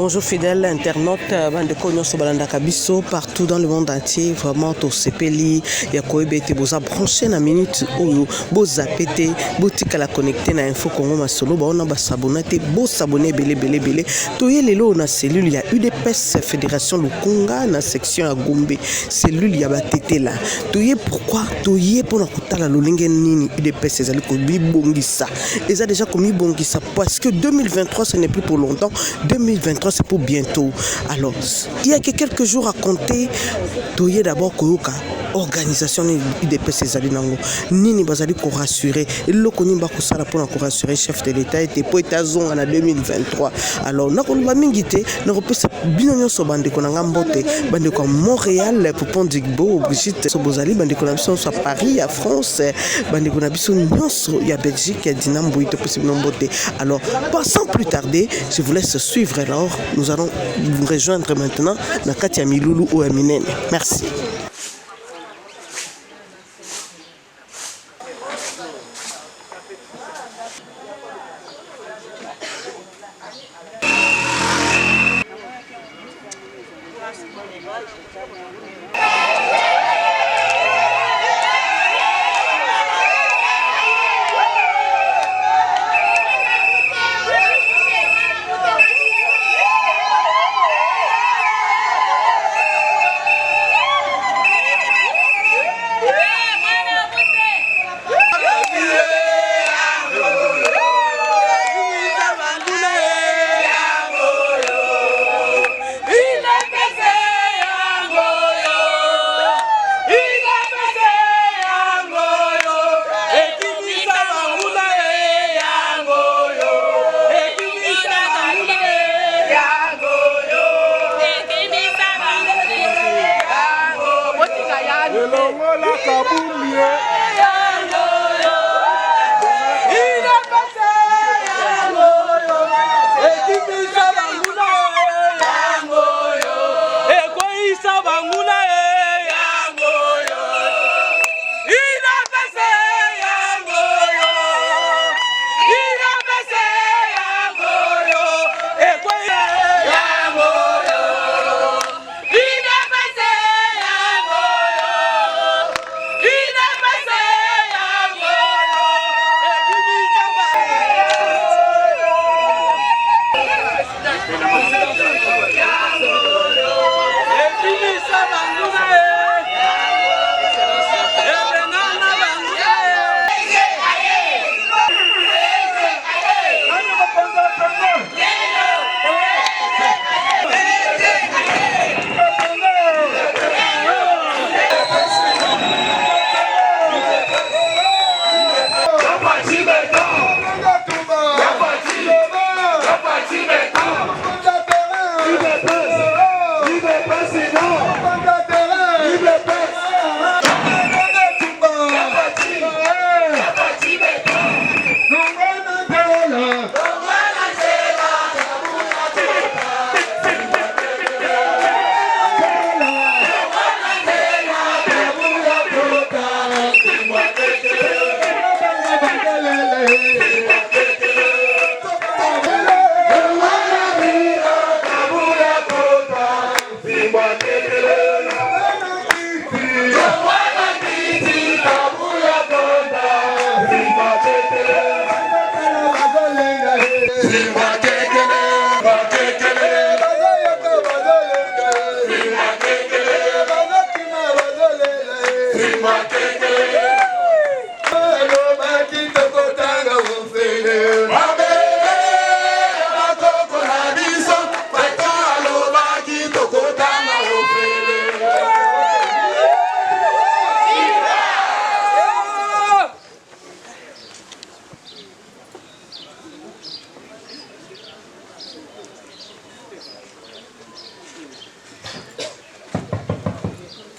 Bonjour fidèles internautes, bande Konyoso Balanda Kabiso, partout dans le monde entier, vraiment au Sepeli, Yakoebete, Boza branché na minute Oyo, Boza pété, Botika la connecté na Info Congo Masolo, on a s'abonner, Bo s'abonner, belé. Toye lelo na cellule, il y a UDPS Fédération Lukunga, na section à Gombe, cellule Yabatete là. Toye pourquoi? Toye pour la Kutala Lolingen Nini, UDPS, Ezali Kobi Bongisa. Ils ont déjà commis Bongisa parce que 2023 ce n'est plus pour longtemps, 2023 c'est pour bientôt. Alors, il y a que quelques jours à compter, Toye d'abord Koyoka, organisation UDPS Ezali Nango, Nini Bazali ko rassurer, le Koni Bakusala pour nous rassurer, chef de l'État était pour États-Unis en 2023. Alors, nous avons mingité, nous avons bien sur bande Konangambote, bande comme Montréal, pour Pondigbo, Brigitte Sobozali, bande Konabison à Paris, à France, bande Konabison il y a Belgique, il y a Dinambo, il est possible d'emboter. Alors, sans plus tarder, je vous laisse suivre. Alors, nous allons vous rejoindre maintenant dans Katia Miloulou ou Aminene. Merci.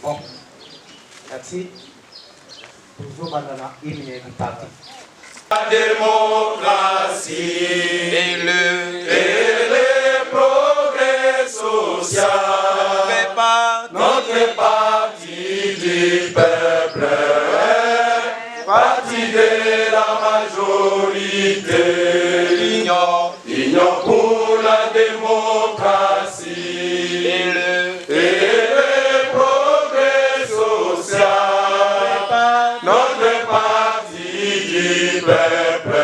Bon, merci. Toujours madame Emine Parti. La démocratie et le progrès social fait notre parti du peuple, parti de la majorité, l'union pour la démocratie. peuple,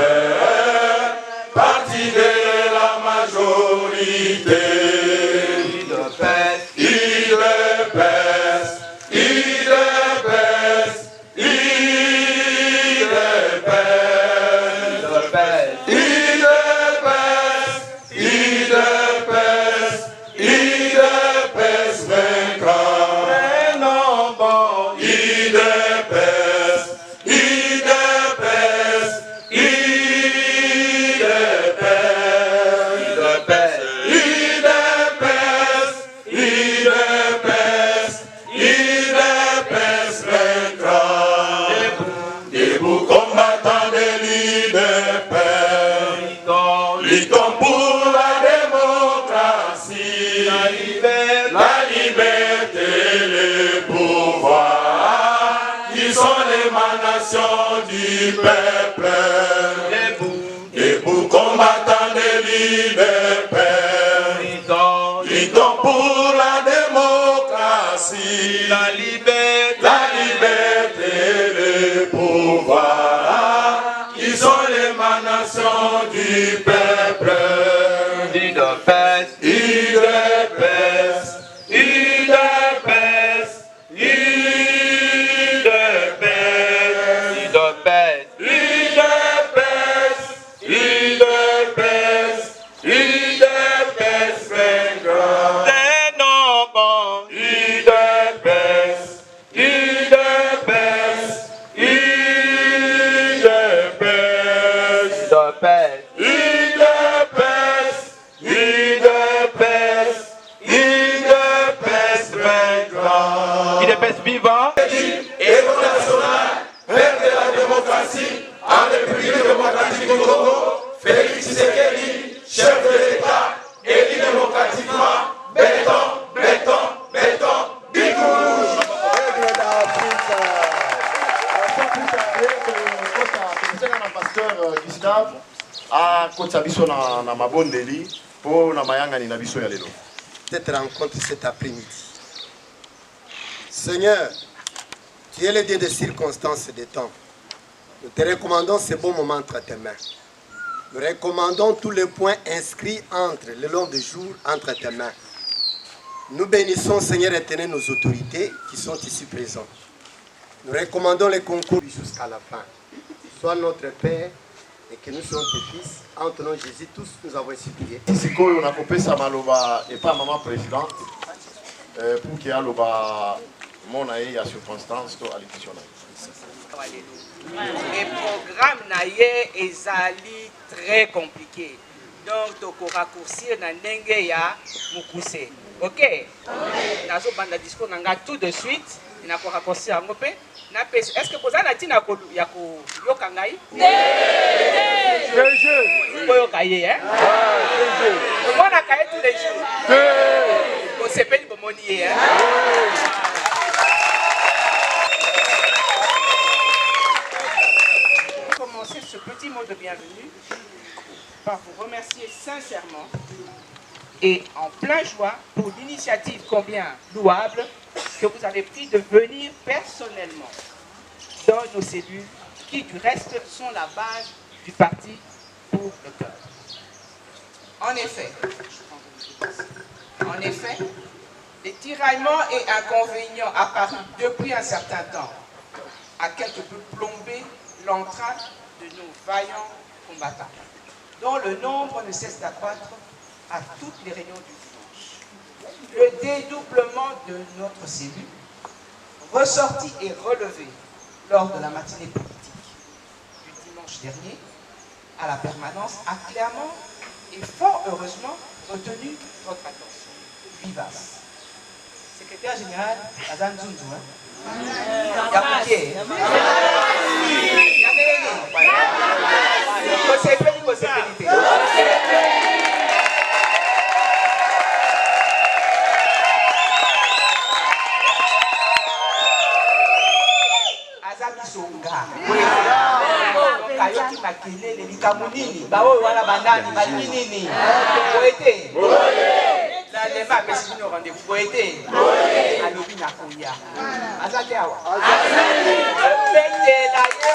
parti de la majorité. Du peuple, debout combattants de liberté, luttons pour la démocratie, la liberté, le pouvoir, qui sont l'émanation du peuple. Vivant et national, père de la démocratie en République démocratique du Congo, Félix Tshisekedi, chef de l'État, élu démocratiquement, béton, big rouge. Pasteur Gustave a kota biso na mabondeli po na mayangani na biso ya lelo. Cette rencontre cet après-midi. Seigneur, tu es le Dieu des circonstances et des temps. Nous te recommandons ce bon moment entre tes mains. Nous recommandons tous les points inscrits le long des jours entre tes mains. Nous bénissons, Seigneur éternel, nos autorités qui sont ici présentes. Nous recommandons les concours jusqu'à la fin. Sois notre Père et que nous soyons tes fils. En ton nom Jésus, tous nous avons ainsi prié. Sikoyo na kopesa maloba et pas maman présidente pour qu'il y ait loba mon aïe à circonstance to allocution. Les programmes naïe ezali très compliqué. Donc toko raccourcir na ndenge ya mukuse. OK? Nazo banda discours nanga tout de suite, na ko raccourcir ngo pe. Est-ce que vous avez dit que vous avez dit tous les jours. Commencer ce petit mot de bienvenue par vous remercier sincèrement et en plein joie pour l'initiative combien louable que vous avez pris de venir personnellement dans nos cellules qui du reste sont la base du parti pour le cœur. En effet, les tiraillements et inconvénients apparus depuis un certain temps a quelque peu plombé l'entrain de nos vaillants combattants, dont le nombre ne cesse d'accroître à toutes les réunions du dimanche. Le dédoublement de notre cellule, ressorti et relevé lors de la matinée politique du dimanche dernier à la permanence, a clairement et fort heureusement retenu votre attention vivace. Secrétaire général Azan Zunzu, Kayoki makelele likamunini baoyo wana bandani balinini boete la lema apesi bino rendez-vous boete alobi na koya aza te awa betela ye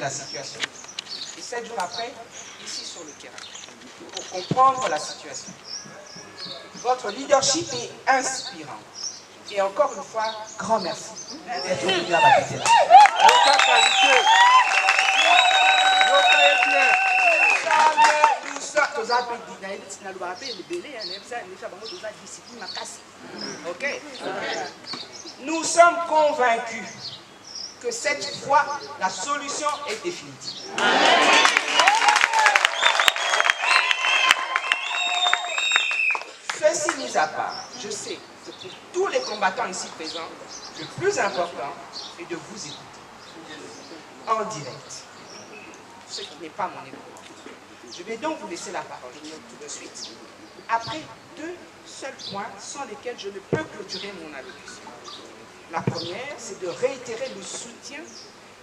la situation. Et 7 jours après, ici sur le terrain, pour comprendre la situation. Votre leadership est inspirant. Et encore une fois, grand merci d'être venu à Bakitela. Nous sommes convaincus que cette fois, la solution est définitive. Ceci mis à part, je sais que pour tous les combattants ici présents, le plus important est de vous écouter en direct, ce qui n'est pas mon époque. Je vais donc vous laisser la parole tout de suite, après 2 seuls points sans lesquels je ne peux clôturer mon allocution. La première, c'est de réitérer le soutien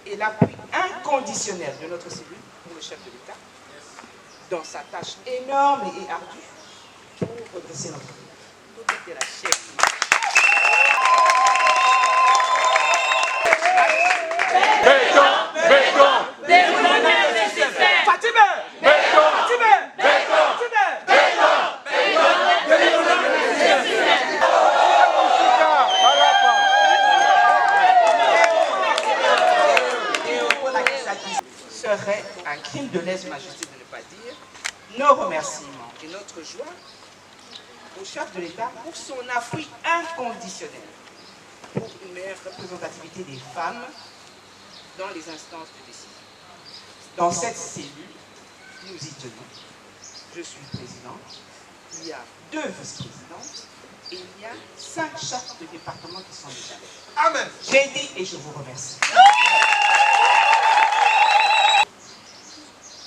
et l'appui inconditionnel de notre cellule pour le chef de l'État dans sa tâche énorme et ardue pour redresser notre pays. Tout était la chef. Serait un crime de lèse-majesté de ne pas dire nos remerciements et notre joie au chef de l'État pour son appui inconditionnel pour une meilleure représentativité des femmes dans les instances de décision. Dans cette cellule, nous y tenons. Je suis présidente, il y a 2 vice-présidentes et il y a 5 chefs de département qui sont déjà là. Amen. J'ai dit et je vous remercie.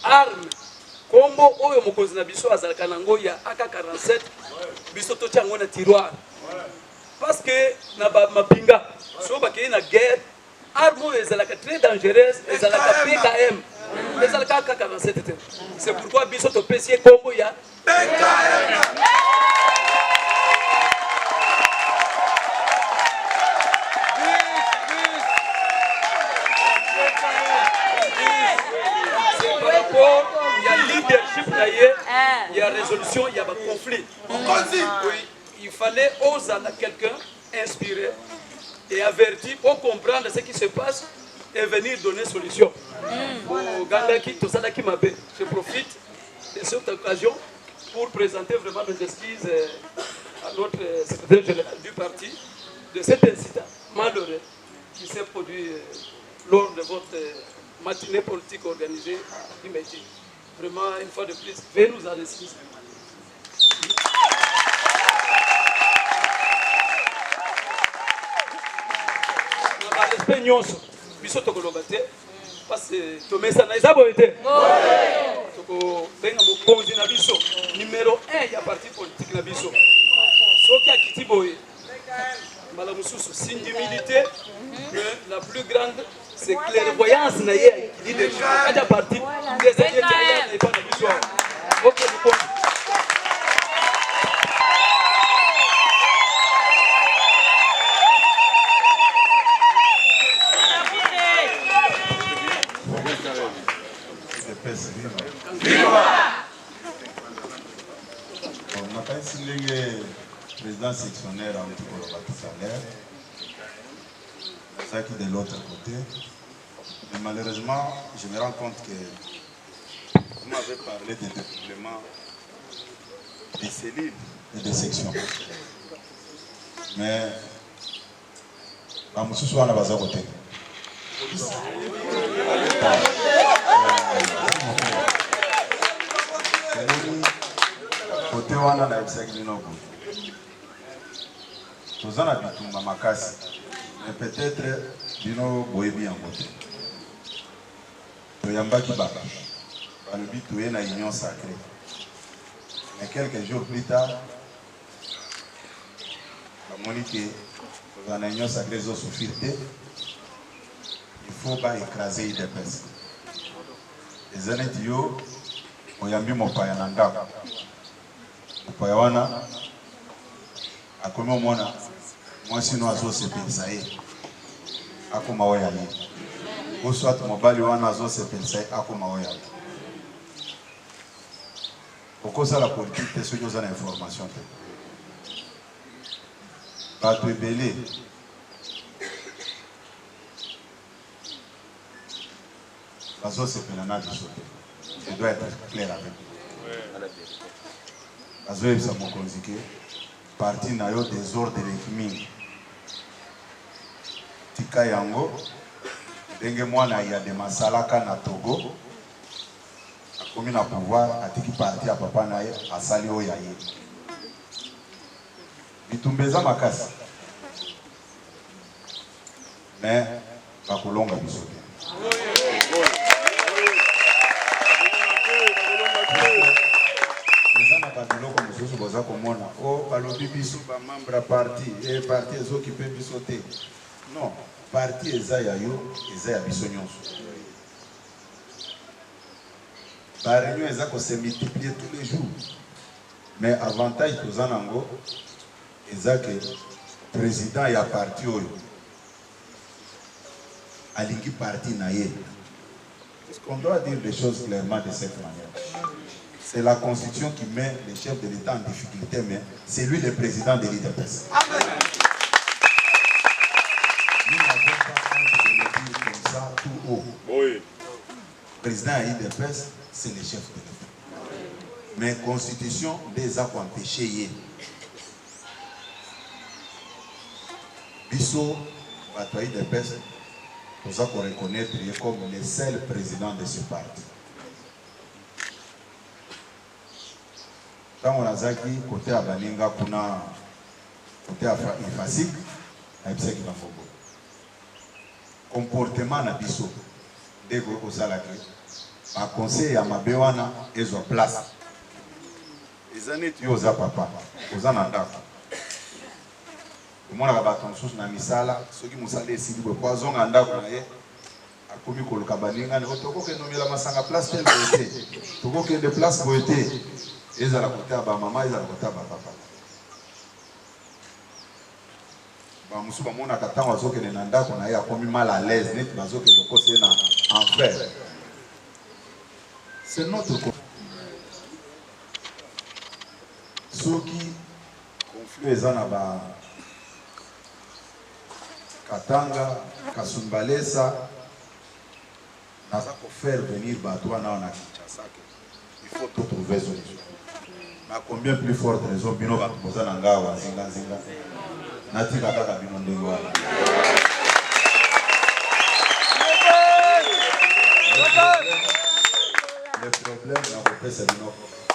Arme kombo oyo mokonzi na biso azalaka nango ya AK47 biso to tiango na tiroir parce que na ba mapinga so bakei na guerre arme oyo ezalaka très dangereuse ezalaka PKM ezalaka AK47 te. C'est pourquoi biso to pesi kombo ya PKM. Il y a leadership, il y a résolution, il y a un conflit. Oui, il fallait oser quelqu'un inspiré et averti pour comprendre ce qui se passe et venir donner solution. Je profite de cette occasion pour présenter vraiment mes excuses à notre secrétaire général du parti de cet incident malheureux qui s'est produit lors de votre matinée politique organisée du métier. Vraiment, une fois de plus, veuillez nous en excuser. Respect nyonso biso tokoloba te parce que tomesana eza boye te tokobenga mokonzi na biso numéro 1 ya parti politique na biso soki akiti boye mbala mosusu signe d'humilité mais la plus grande c'est clairvoyance na ye leadership kati parti des états na epa na biso ok mokonzi. Président sectionnaire en tout à l'heure, ça qui de l'autre côté. Mais malheureusement, je me rends compte que vous m'avez parlé de dédoublement des cellules et des sections. Mais je suis à la base à côté. Côté wana na exagino tozana bitumba makasi mais peut-être bino boyebi en côté toyambaki baba balobi toye na union sacrée mais quelques jours plus tard bamoni ke tozala na union sacrée ezosouffrir te il faut baécraser UDPS eza neti yo oyambi mopaya na ndako mopaya wana akomi omona mwasi no azosepelisa ye akoma oyo aye ou soit mobali wana azo sepelisa akoma oya. Pourquoi ça la politique est ce que vous avez l'information? Pas de belé. Bazo sepelana de sauter. Je dois être clair avec vous. Bazo est sa mokonzike. Parti na yo désordre l'équimine. Tika yango. Denge mwana ya de masalaka na Togo. Comme il a pouvoir, à qui parti à papa naïe, à sali o yaye. Bitumbeza makasi. Mais, bakulonga bisoke. Les gens n'ont pas comme ça, boza komona. Oh, balobi biso ba membre parti, et parti ezo qui peut bisoter. Non, parti ezaya yo, ezaya biso nyonso. La réunion est se multiplier tous les jours. Mais avantage aux Anango, c'est que le président est parti au Alingi parti naïe. Est-ce qu'on doit dire les choses clairement de cette manière? C'est la constitution qui met le chef de l'État en difficulté, mais c'est lui le président de l'IDPS. Nous n'avons pas honte de le dire comme ça tout haut. Oui. Le président de l'IDPS, c'est le chef de l'État. Mais la constitution des actes empêchés. Bisso, Batoï de Pes, nous avons reconnaître comme le seul président de ce parti. Quand on a dit côté à Baninga, côté à Ifasik, à Ibsek Bafogo. Comportement na Bisso, dès que vous avez ma conseil à ma béwana et sur place. Les années tu as papa, aux ananda. Moi la bâton sous na misala, ceux qui m'ont salé ici, le poison anda qu'on a a commis que le cabaninga ne toko que nous la masanga place tel côté, toko que de place côté, ils à la côté à ba maman, ils à la côté à ba papa. Ba musuba mona katanga wazo que nanda qu'on a commis mal à l'aise, net bazo que le côté na enfer. C'est notre ceux qui confluent les anaba Katanga, Kasumbalesa, n'a pas faire venir Batouana en Kinshasa. Il faut tout trouver solution. Mais combien plus forte raison Bino va poser en Gawa, Zinga Zinga, Nati Kataka Bino Ndewa. Le problème, c'est notre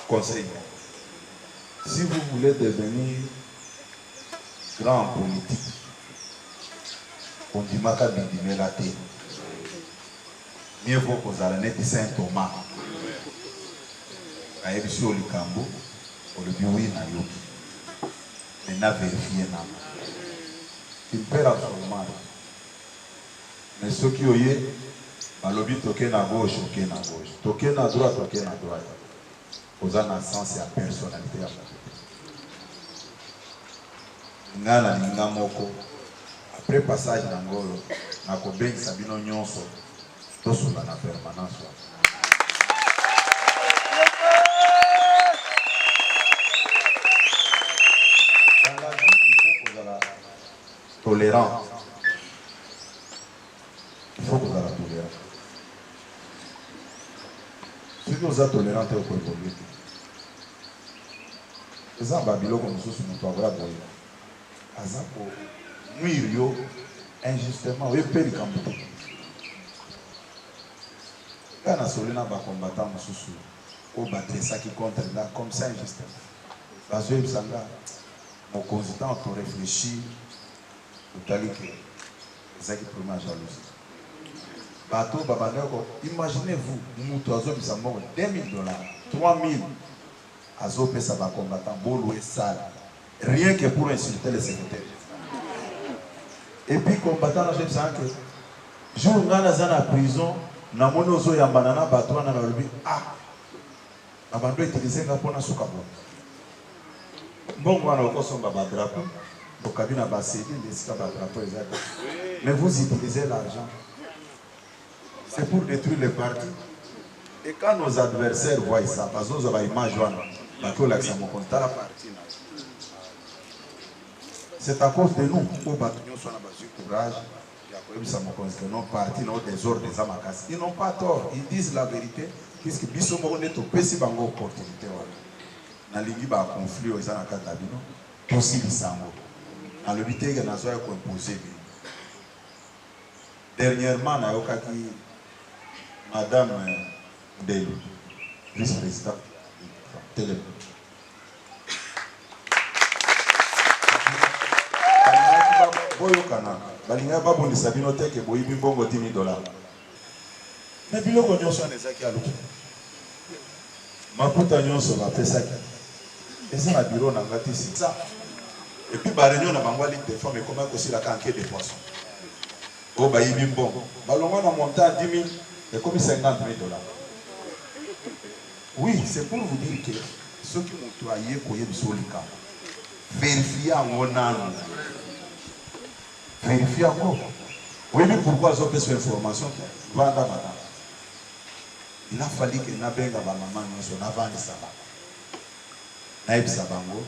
conseil. Si vous voulez devenir grand politique, on dit Maka Bindime la terre. Mieux vaut que vous allez être Saint-Thomas. Quand vous êtes sur le Cambo, vous le bureau na yoki. Maintenant, vérifiez. Il peut absolument. Mais ceux qui ont eu, le lobby toqué à gauche, toqué à gauche. Toqué à droite, toqué à droite. Vous avez un sens et une personnalité. Ngana ni ngamoko. Après passage d'Angolo, na kobengi sabino nyonso, to sula na permanence. Dans la vie, il faut que vous ayez tolérance. Il faut que vous ayez tolérance. Si vous êtes tolérant, vous pouvez évoluer. Les gens babilo comme nous sommes nous avons boyer. Azako nuirio injustement oui peli kambuto. Quand on solina ba combattant mususu au battre ça qui contre là comme ça injustement. Parce que bisanga mon consultant to réfléchir au talike ça qui prend ma jalousie. Bateau babandako imaginez-vous mutu azo bisanga $2,000 $3,000 azo pesa ba combattant bolo et sale rien que pour insulter le secrétaire. Et puis combattant je sens que jour ngana za na prison na monozo ya banana bato na lobi ah abando utiliser nga pona suka bon bon wana okosomba ba drapeau au cabine ba cédé les ska ba drapeau exact mais vous utilisez l'argent c'est pour détruire les partis. Et quand nos adversaires voient ça, parce qu'ils ont une image, c'est à cause de nous que nous avons du courage. Nos partis, nos désordres, des amakas. Ils n'ont pas tort, ils disent la vérité, puisque biso moko neto pesi bango opportunité na lingi ba conflit aux ana kata bino tosi bisango na le bité que nazo ya composer bi dernièrement na yokaki madame Ndelu vice-présidente télé boyokana balinga babondisa bino te ke boyibi mbongo $10,000 mais biloko nyonso anezaki aluki maputa nyonso bapesaki eza na biro na ngati sisa et puis baréunion na bango ligue des femmes ekoma kosilaka enquête de poisson oyo bayibi mbongo balongwa na montant 10 000 ekomi $50,000. Oui, c'est pour vous dire que ceux qui m'ont toyé koyebisa likambo vérifier yango nanu vérifier encore. Oui, mais pourquoi ils ont fait cette information? Il a fallu que Nabenga ba maman nous avant de ça. Naïb Sabango,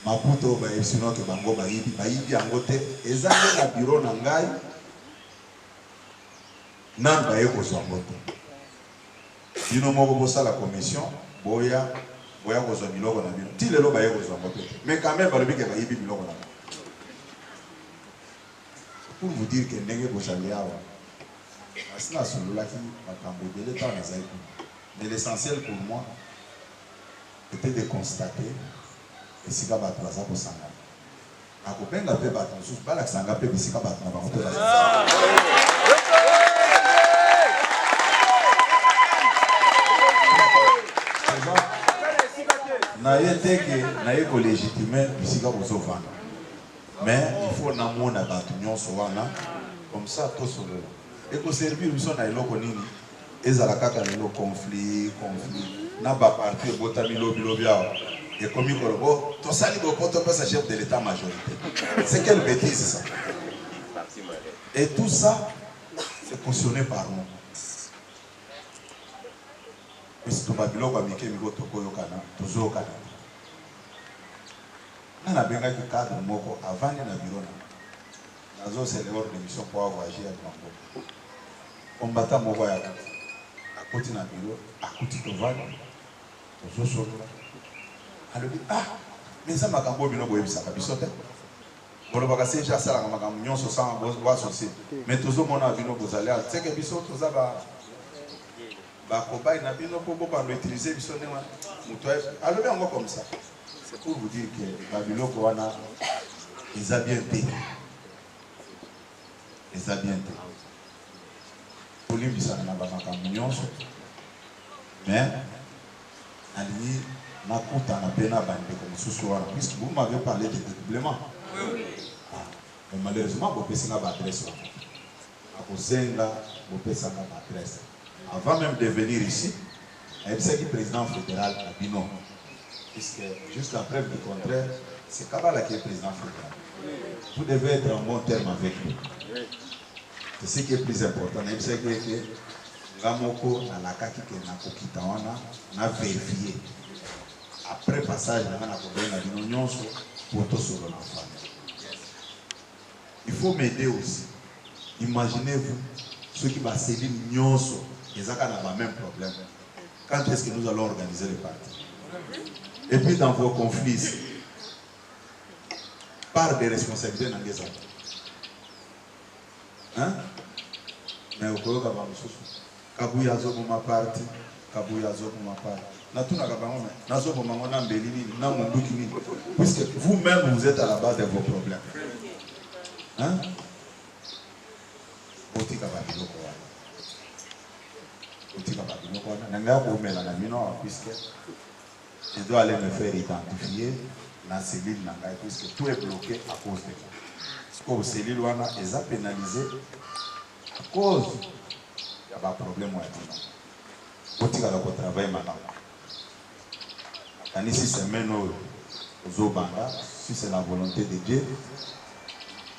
Maputo ba sino que bango ba yibi angote ezange na bureau na ngai nan ba yeko zongote. Dino moko bosa la commission boya ko zo biloko na bino. Ti lelo ba yeko zongote. Mais quand même ba lobi ke ba yibi biloko na. Pour vous dire que Nenge Bojaliawa, mais l'essentiel pour moi était de constater que si Gaba Plaza pour Sanga. A copain n'a pas battu, sous Balak Sanga peut si Gaba n'a pas monté la n'a été que n'a été légitimer si Gaba Zovana. Mais il faut n'amour na batunion sowana comme ça tout sur le et que servir ils sont na eloko nini ezala kaka le conflit na ba parti botami lobia et comme il kolobo to sali bo poto pesa chef de l'état majorité c'est quelle bêtise ça et tout ça c'est cautionné par nous puisque babilo ba mike mi go to koyokana tozo kana na benga ki cadre moko avant na bureau na nazo c'est l'heure de mission pour voyager à Bamako combattant moko ya akoti na bureau akoti to vana tozo solo alobi mais ça makambo bino boyebisa ka biso te bolo baka seja sala ka makambo nyonso sans bo associé mais tozo mona bino bozali c'est que biso toza ba kobai na bino pour ba utiliser biso ne wa muto alobi ngo comme ça. C'est pour vous dire que Babylone Kowana, ils ont bien été. Ils ont bien été. Pour lui, ça n'a pas de mais, Ali, Nakuta n'a pas de comme ce soir, puisque vous m'avez parlé de dédoublement. Mais malheureusement, vous pouvez pas adresse. Avant même de venir ici, il y a le président fédéral à Bino. Puisque jusqu'à preuve du contraire, c'est Kabbalah qui est président fédéral. Vous devez être en bon terme avec lui. C'est ce qui est plus important. C'est que Ngamoko na Nakaki ke Nakokitawana na vérifié. Après passage, il faut m'aider aussi. Imaginez-vous ceux qui vont sévir Nyonso, ils ont le même problème. Quand est-ce que nous allons organiser les partis? Et puis dans vos conflits, part des responsabilités dans les autres. Hein? Mais au Koyo Kabam Soussou, Kabouya Zobo ma partie, Kabouya Zobo ma partie. Natuna Kabam, Nazobo Mamona Mbelini, Namondukini. Puisque vous-même vous êtes à la base de vos problèmes. Hein? Botika Babilo Kowa. Botika Babilo Kowa. Nanga Komela Namino, puisque je dois aller me faire identifier dans la cellule, puisque tout est bloqué à cause de moi. Parce que la cellule est pénalisée à cause il y a un problème. Il y a un travail maintenant. Si c'est maintenant aux Obanga, si c'est la volonté de Dieu,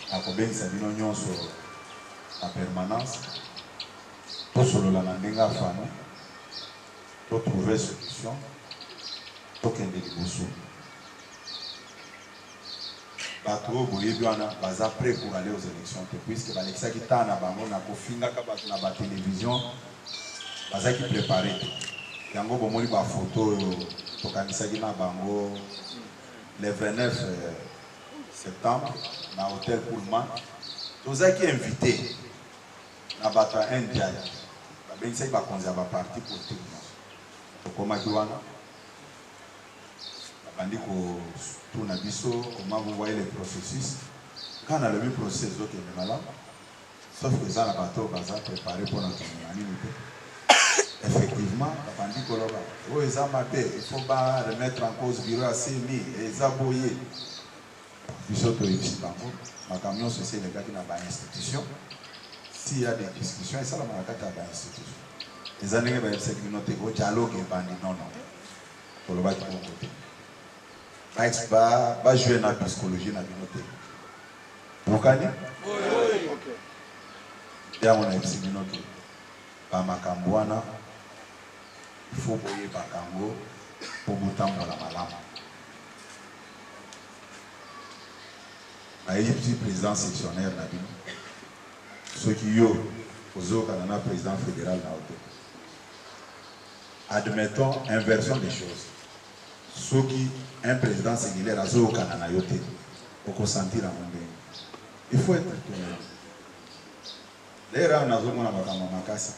il y a une union sur la permanence. Tout ce solola na ndenge afana to trouver solution to kende liboso bato oyo boyebi wana baza prêt pour aller aux élections te puisque balekisaki ntan na bango na kofingaka bato na batelevizio bazaki préparé te yango bomoni bafoto oyo tokanisaki na bango le 29 septembre na hôtel Pullman tozaki invité na bato ya India babengisaki bakonzi ya baparti politique tokomaki wana babandi kotuna biso comment vous voyez le processus quand na lobi processus ezokende malamu sauf que eza na bato baza préparé mpona tongela nini te effectivement babandi koloba oyo eza mabe il faut ba remettre en cause bureau ya CENI eza boye biso toyebisi bango makambo nyonso esi elekaki na bainstitution s'il y a des discussions esalamaka kati ya bainstitution eza ndenge bayebisaki bino te o dialogue ebandi nono tolobaki bongo te bajouer na psychologie na bino te bokani yango nayebisi bino te bamakambo wana il faut boyebaka yango mpo botambola malamu nayebi président sectionnaire na bino soki yo ozokana na président fédéral na ote admettons inversion des choses soki un président singulaire azokana na yo te okosentir yango ndenge il faut être tolérant lero awa nazomona makambo makasi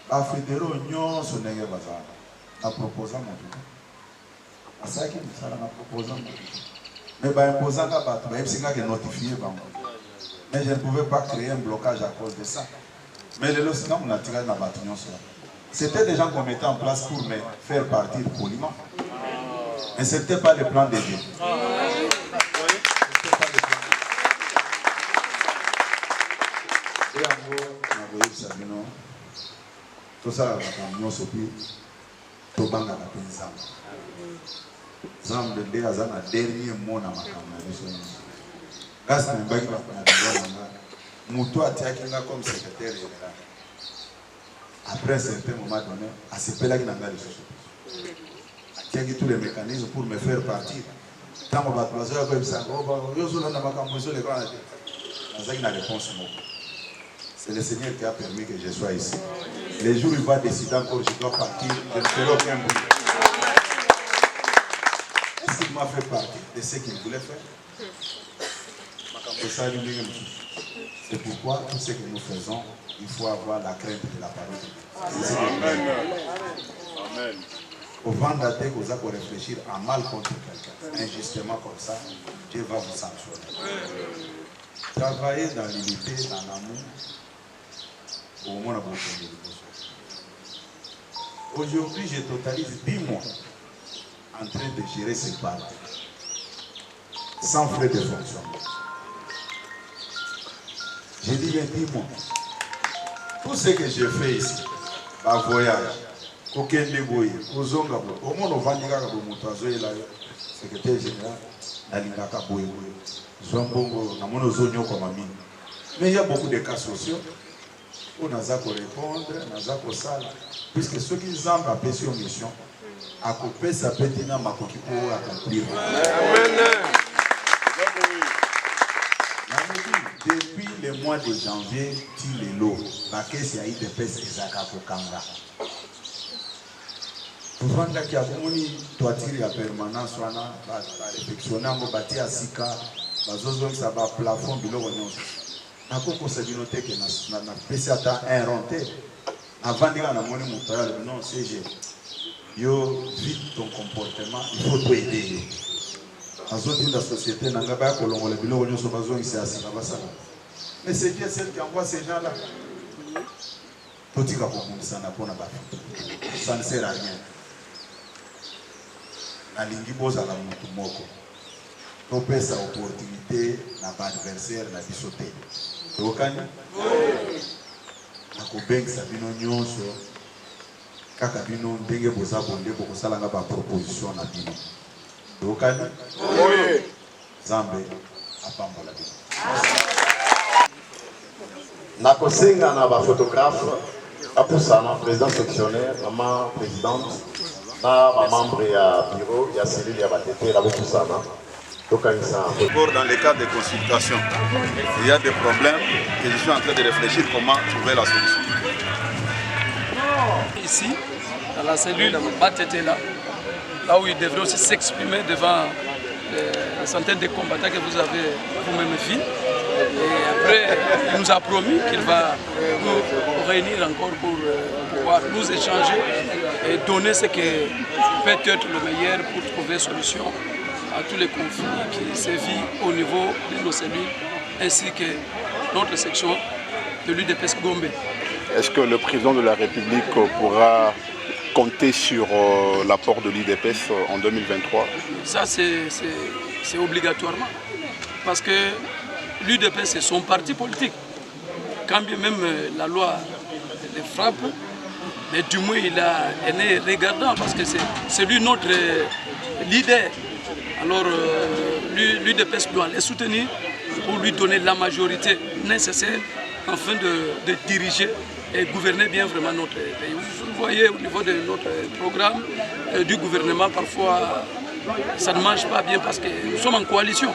bafédéraux nyonso ndenge bazala na proposa motu asalaki mosala na proposa motu mais baimposanga bato bayebisingaki notifie bango mais je ne pouvais pas créer un blocage à cause de ça mais lelo singa mona tikali na bato nyonso c'était des gens qu'on mettait en place pour me faire partir poliment mais ce n'était pas le plan de Dieu. Et en gros, on a vu ça, tout ça, on a vu Tobanga na pinzam. Zambe nde azana dernier mot na makambo na biso. Gas na mbaki ba na ndona. Mutu atiaki nga comme secrétaire général. Après un certain moment donné, asepelaki na nga lisusu. Atiaki tous les mécanismes pour me faire partir. Tant que bato bazoya ko ebisanga yo zona na makambo zo le kana te. Azaki na réponse moko. C'est le Seigneur qui a permis que je sois ici. Les jours où il va décider encore, je dois partir, je ne ferai aucun bruit. Est-ce qu'il m'a fait partie de ce qu'il voulait faire? C'est pourquoi tout ce que nous faisons, il faut avoir la crainte de la parole de Dieu. Amen. Au vendaté, vous allez réfléchir à mal contre quelqu'un, injustement comme ça, Dieu va vous sanctionner. Travailler dans l'unité, dans l'amour, au moins aujourd'hui, je totalise 10 mois en train de gérer ce parti, sans frais de fonctionnement. J'ai dit 10 mois. Tout ce que j'ai fait ici, par voyage, aucun déboy, au moins on va dire que le secrétaire général, Nalingaka Boye, Zombongo, Namono Zonyo comme ami. Mais il y a beaucoup de cas sociaux. On a à répondre, on a à salle, puisque ceux qui ont appelé sur mission, à couper sa petite âme à accomplir. Depuis le mois de janvier, il est l'eau. La caisse a été pèse Isaka Kokanga. Pour vendre qui a commis toiture à permanence, on a réflexionné, on a bâti à Sika, on a plafond, na koko sabinote que na pesi ata un ronté avant de na moni mutaya non CG yo vite ton comportement il faut t'aider azoti la société na ngaba ko longola biloko nyoso bazo ici asika basala mais c'est Dieu celle qui envoie ces gens là totika ko kumisa na pona ba ça ne sert à rien na lingi boza la mutu moko to pesa opportunité na ba adversaire na bisoté Tokani? Nakobengisa bino nyonso kaka bino ndenge boza bonde bokosalanga ba proposition na bino. Tokani? Oui. Zambe apambola bino. Nakosenga na ba photographe Apusana, président sectionnaire, maman présidente, ma membre et bureau, il y a Céline, il y a Batete, la Apusana. Encore dans les cas de consultation, il y a des problèmes et je suis en train de réfléchir comment trouver la solution. Ici, dans la cellule Batete, là où il devrait aussi s'exprimer devant les centaines de combattants que vous avez vous-même vus. Et après, il nous a promis qu'il va nous réunir encore pour pouvoir nous échanger et donner ce qui peut être le meilleur pour trouver solution à tous les conflits qui sévissent au niveau de nos cellules ainsi que notre section de l'UDPS Gombe. Est-ce que le président de la République pourra compter sur l'apport de l'UDPS en 2023? Ça, c'est obligatoirement. Parce que l'UDPS, c'est son parti politique. Quand bien même la loi les frappe, mais du moins il est regardant parce que c'est lui notre leader. Alors l'UDPS doit les soutenir pour lui donner la majorité nécessaire afin de diriger et gouverner bien vraiment notre pays. Vous voyez au niveau de notre programme du gouvernement, parfois ça ne marche pas bien parce que nous sommes en coalition.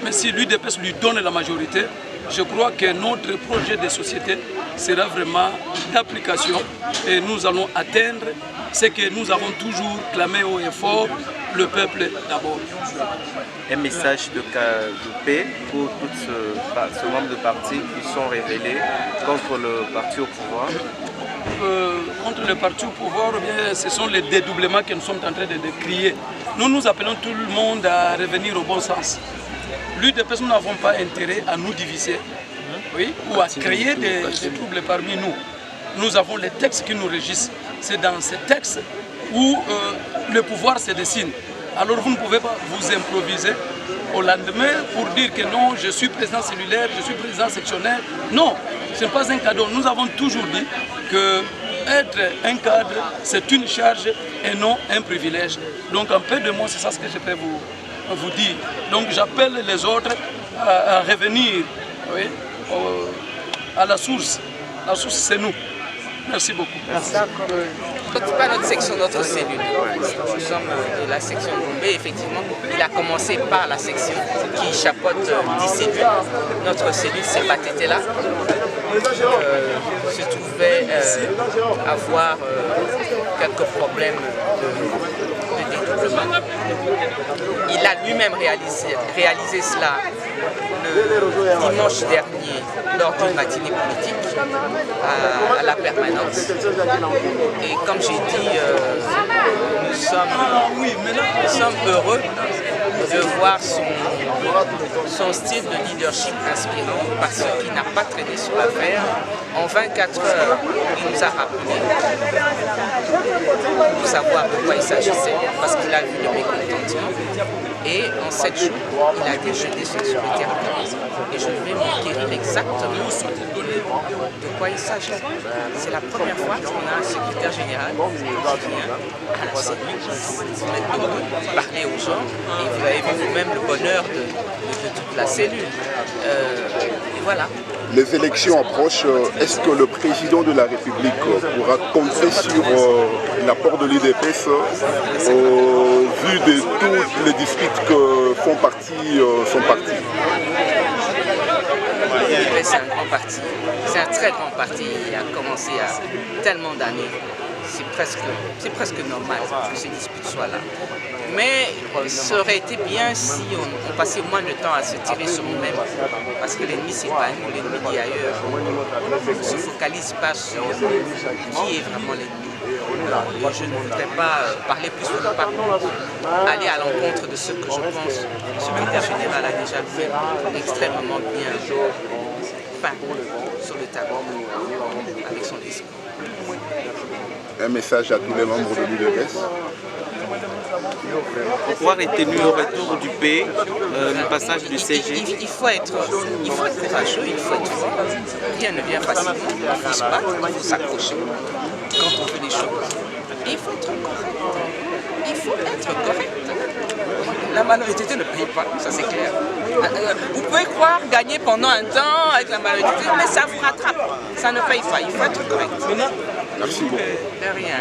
Mais si l'UDPS lui donne la majorité, je crois que notre projet de société sera vraiment d'application et nous allons atteindre ce que nous avons toujours clamé haut et fort, le peuple d'abord. Un message de paix pour tous ce nombre de partis qui sont révélés contre le parti au pouvoir. Contre le parti au pouvoir, bien, ce sont les dédoublements que nous sommes en train de crier. Nous appelons tout le monde à revenir au bon sens. L'UDPS, nous n'avons pas intérêt à nous diviser, oui, ou à créer des troubles parmi nous. Nous avons les textes qui nous régissent. C'est dans ces textes où le pouvoir se dessine. Alors vous ne pouvez pas vous improviser au lendemain pour dire que non, je suis président cellulaire, je suis président sectionnaire. Non, ce n'est pas un cadeau. Nous avons toujours dit que être un cadre, c'est une charge et non un privilège. Donc en peu de mots, c'est ça ce que je peux vous dire. Donc j'appelle les autres à revenir, oui, à la source. La source, c'est nous. Merci beaucoup. Pas notre section, notre cellule. Nous sommes de la section Gombe. Effectivement, il a commencé par la section qui chapeaute 10 cellules. Notre cellule, c'est Batete là. Se trouvait avoir quelques problèmes de dédoublement. Il a lui-même réalisé cela le dimanche dernier lors d'une matinée politique à la permanence. Et comme j'ai dit, nous sommes heureux de voir son style de leadership inspirant parce qu'il n'a pas traîné sur l'affaire. En 24 heures, il nous a rappelé pour savoir de quoi il s'agissait parce qu'il a vu le mécontentement. Et en 7 jours, il a déjeté sur le territoire. Et je vais m'enquérir exactement de quoi il s'agit. C'est la première fois qu'on a un secrétaire général qui vient à la cellule, se mettre debout, parler aux gens. Et vous avez vu vous-même le bonheur de toute la cellule. Et voilà. Les élections approchent. Est-ce que le président de la République pourra compter sur l'apport de l'UDPS au vu de tous les districts que font partie son parti? L'UDPS, c'est un grand parti. C'est un très grand parti. Il a commencé il y a tellement d'années. C'est presque normal que ces disputes soient là. Mais ça aurait été bien si on passait moins de temps à se tirer sur nous-mêmes. Parce que l'ennemi, c'est pas nous, l'ennemi est ailleurs. On ne se focalise pas sur qui est vraiment l'ennemi. Je ne voudrais pas parler plus pour ne pas aller à l'encontre de ce que je pense. Le secrétaire général a déjà fait extrêmement bien peint sur le tableau avec son discours. Un message à tous les membres de l'UDPS. Pour pouvoir retenir le retour du pays, le passage du CG. Il faut être courageux, il faut être fort. Rien ne vient facilement, il faut se battre, il faut s'accrocher quand on fait des choses. Et il faut être correct. Il faut être correct. La malhonnêteté ne paye pas, ça c'est clair. Vous pouvez croire gagner pendant un temps avec la malhonnêteté, mais ça vous rattrape. Ça ne paye pas, il faut être correct. Merci beaucoup. De rien.